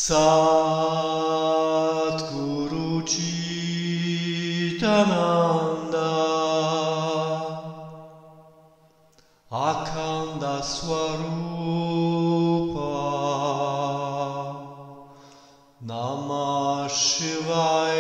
Satguru Chitananda Akhanda Swarupa Namah Shivaya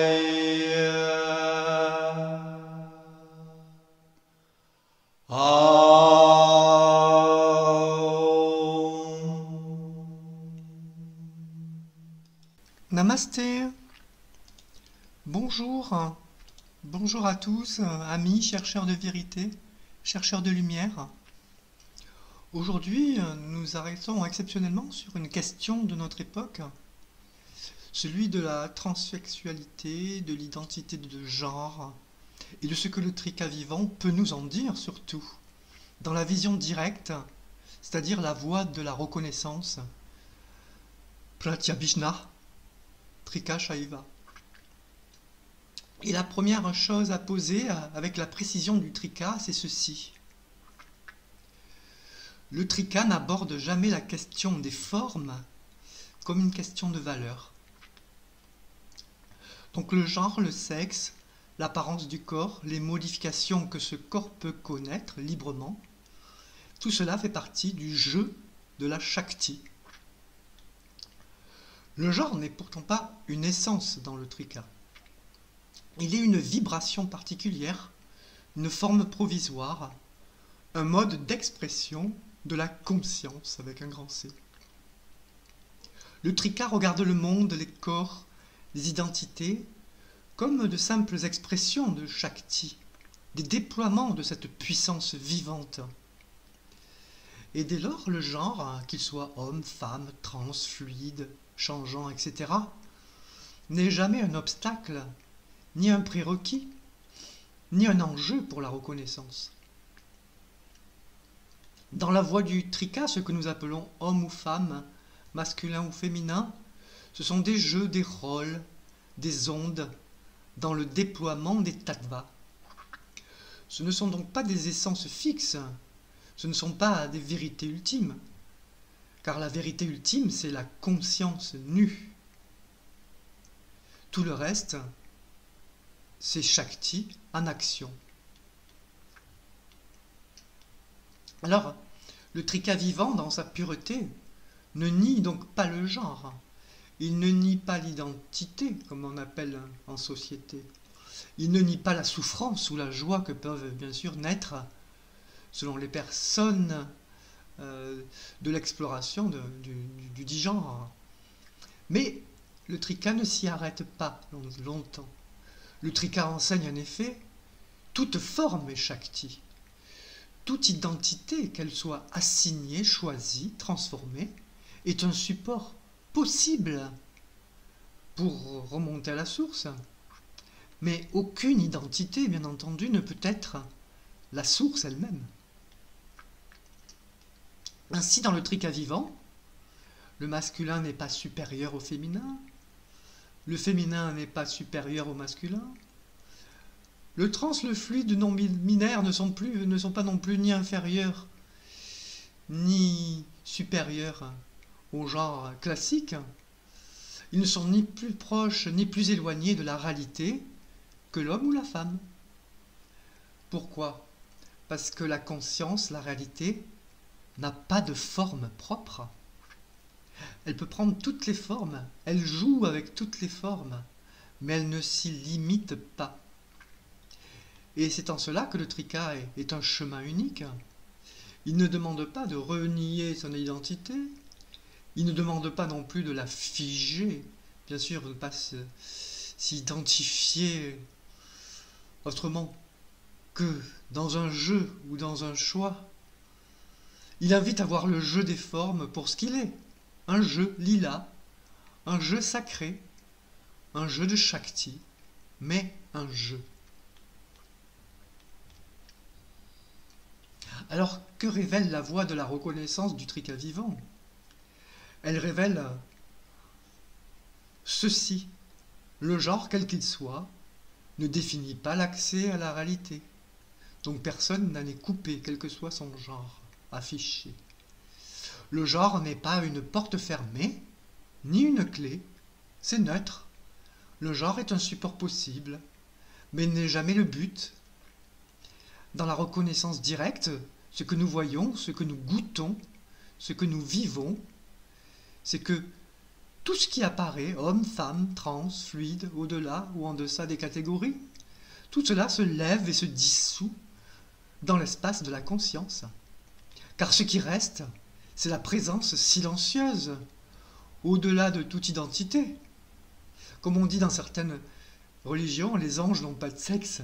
Namasté, bonjour, bonjour à tous, amis, chercheurs de vérité, chercheurs de lumière. Aujourd'hui, nous arrêtons exceptionnellement sur une question de notre époque, celui de la transsexualité, de l'identité de genre, et de ce que le trika vivant peut nous en dire surtout, dans la vision directe, c'est-à-dire la voie de la reconnaissance, Pratyabhijna, Trika Shaiva. Et la première chose à poser avec la précision du trika, c'est ceci. Le trika n'aborde jamais la question des formes comme une question de valeur. Donc le genre, le sexe, l'apparence du corps, les modifications que ce corps peut connaître librement, tout cela fait partie du jeu de la Shakti. Le genre n'est pourtant pas une essence dans le trika. Il est une vibration particulière, une forme provisoire, un mode d'expression de la conscience avec un grand C. Le trika regarde le monde, les corps, les identités, comme de simples expressions de Shakti, des déploiements de cette puissance vivante. Et dès lors, le genre, qu'il soit homme, femme, trans, fluide, changeant, etc., n'est jamais un obstacle, ni un prérequis, ni un enjeu pour la reconnaissance. Dans la voie du trika, ce que nous appelons homme ou femme, masculin ou féminin, ce sont des jeux, des rôles, des ondes, dans le déploiement des tattvas. Ce ne sont donc pas des essences fixes, ce ne sont pas des vérités ultimes, car la vérité ultime, c'est la conscience nue. Tout le reste, c'est Shakti en action. Alors, le trika vivant, dans sa pureté, ne nie donc pas le genre. Il ne nie pas l'identité, comme on appelle en société. Il ne nie pas la souffrance ou la joie que peuvent bien sûr naître, selon les personnes, de l'exploration du dit genre. Mais le trika ne s'y arrête pas longtemps. Le trika enseigne en effet toute forme est Shakti. Toute identité, qu'elle soit assignée, choisie, transformée, est un support possible pour remonter à la source. Mais aucune identité, bien entendu, ne peut être la source elle-même. Ainsi, dans le trika vivant, le masculin n'est pas supérieur au féminin, le féminin n'est pas supérieur au masculin, le trans, le fluide, non-binaire ne sont pas non plus ni inférieurs ni supérieurs au genre classique. Ils ne sont ni plus proches ni plus éloignés de la réalité que l'homme ou la femme. Pourquoi? Parce que la conscience, la réalité, n'a pas de forme propre. Elle peut prendre toutes les formes, elle joue avec toutes les formes, mais elle ne s'y limite pas. Et c'est en cela que le trika est un chemin unique. Il ne demande pas de renier son identité, il ne demande pas non plus de la figer, bien sûr, de ne pas s'identifier autrement que dans un jeu ou dans un choix. Il invite à voir le jeu des formes pour ce qu'il est, un jeu lila, un jeu sacré, un jeu de Shakti, mais un jeu. Alors, que révèle la voie de la reconnaissance du trika vivant? Elle révèle ceci. Le genre, quel qu'il soit, ne définit pas l'accès à la réalité. Donc personne n'en est coupé, quel que soit son genre affiché. Le genre n'est pas une porte fermée, ni une clé, c'est neutre. Le genre est un support possible, mais n'est jamais le but. Dans la reconnaissance directe, ce que nous voyons, ce que nous goûtons, ce que nous vivons, c'est que tout ce qui apparaît, homme, femme, trans, fluide, au-delà ou en deçà des catégories, tout cela se lève et se dissout dans l'espace de la conscience. Car ce qui reste, c'est la présence silencieuse, au-delà de toute identité. Comme on dit dans certaines religions, les anges n'ont pas de sexe.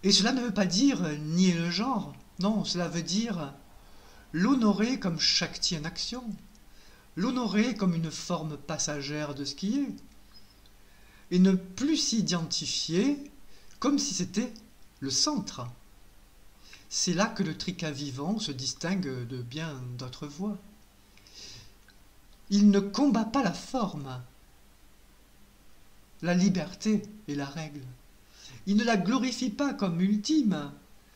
Et cela ne veut pas dire nier le genre. Non, cela veut dire l'honorer comme Shakti en action, l'honorer comme une forme passagère de ce qui est, et ne plus s'identifier comme si c'était le centre. C'est là que le trika vivant se distingue de bien d'autres voies. Il ne combat pas la forme. La liberté est la règle. Il ne la glorifie pas comme ultime,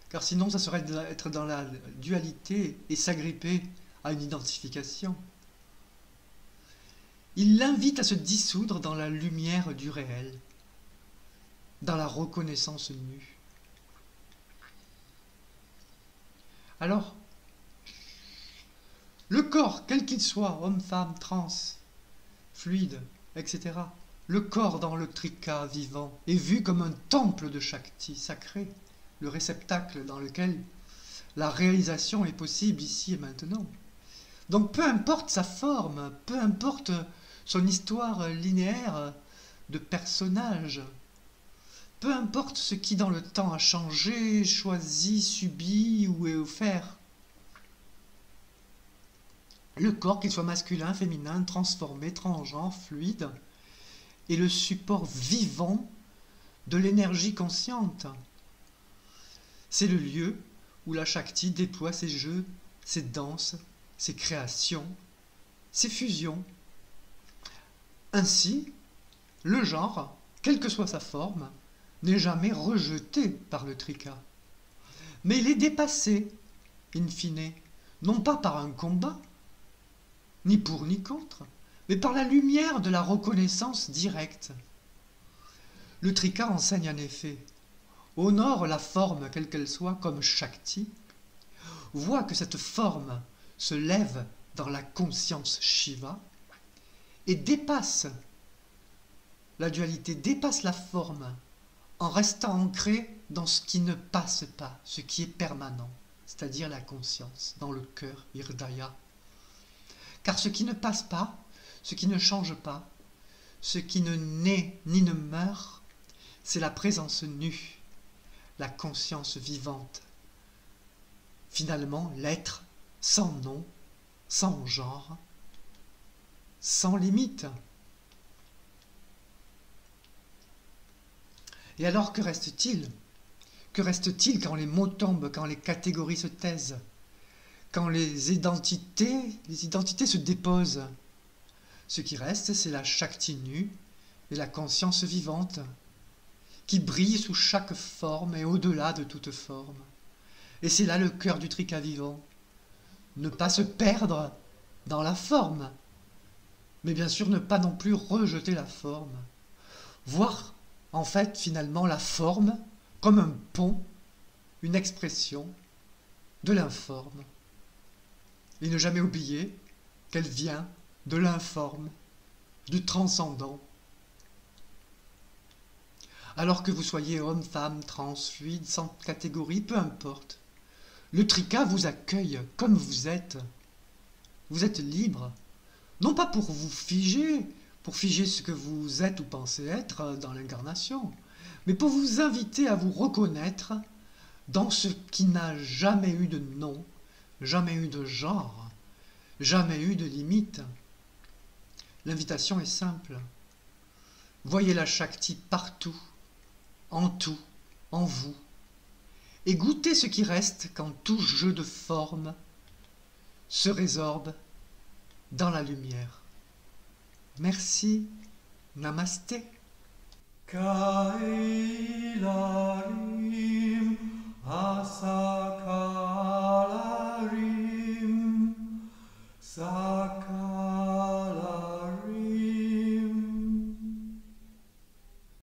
car sinon ça serait être dans la dualité et s'agripper à une identification. Il l'invite à se dissoudre dans la lumière du réel, dans la reconnaissance nue. Alors, le corps, quel qu'il soit, homme, femme, trans, fluide, etc., le corps dans le trika vivant est vu comme un temple de Shakti sacré, le réceptacle dans lequel la réalisation est possible ici et maintenant. Donc peu importe sa forme, peu importe son histoire linéaire de personnage, peu importe ce qui dans le temps a changé, choisi, subi ou est offert. Le corps, qu'il soit masculin, féminin, transformé, transgenre, fluide, est le support vivant de l'énergie consciente. C'est le lieu où la Shakti déploie ses jeux, ses danses, ses créations, ses fusions. Ainsi, le genre, quelle que soit sa forme, n'est jamais rejeté par le trika. Mais il est dépassé, in fine, non pas par un combat, ni pour ni contre, mais par la lumière de la reconnaissance directe. Le trika enseigne en effet, honore la forme quelle qu'elle soit comme Shakti, voit que cette forme se lève dans la conscience Shiva et dépasse la dualité, dépasse la forme en restant ancré dans ce qui ne passe pas, ce qui est permanent, c'est-à-dire la conscience, dans le cœur, Hirdaya. Car ce qui ne passe pas, ce qui ne change pas, ce qui ne naît ni ne meurt, c'est la présence nue, la conscience vivante. Finalement, l'être sans nom, sans genre, sans limite. Et alors, que reste-t-il? Que reste-t-il quand les mots tombent, quand les catégories se taisent, quand les identités se déposent? Ce qui reste, c'est la Shakti nue et la conscience vivante, qui brille sous chaque forme et au-delà de toute forme. Et c'est là le cœur du trika vivant. Ne pas se perdre dans la forme, mais bien sûr ne pas non plus rejeter la forme. Voir en fait finalement la forme comme un pont, une expression de l'informe. Et ne jamais oublier qu'elle vient de l'informe, du transcendant. Alors que vous soyez homme, femme, trans, fluide, sans catégorie, peu importe. Le trika vous accueille comme vous êtes. Vous êtes libre, non pas pour vous figer, pour figer ce que vous êtes ou pensez être dans l'incarnation, mais pour vous inviter à vous reconnaître dans ce qui n'a jamais eu de nom, jamais eu de genre, jamais eu de limite. L'invitation est simple. Voyez la Shakti partout, en tout, en vous, et goûter ce qui reste quand tout jeu de forme se résorbe dans la lumière. Merci, namasté. Kaila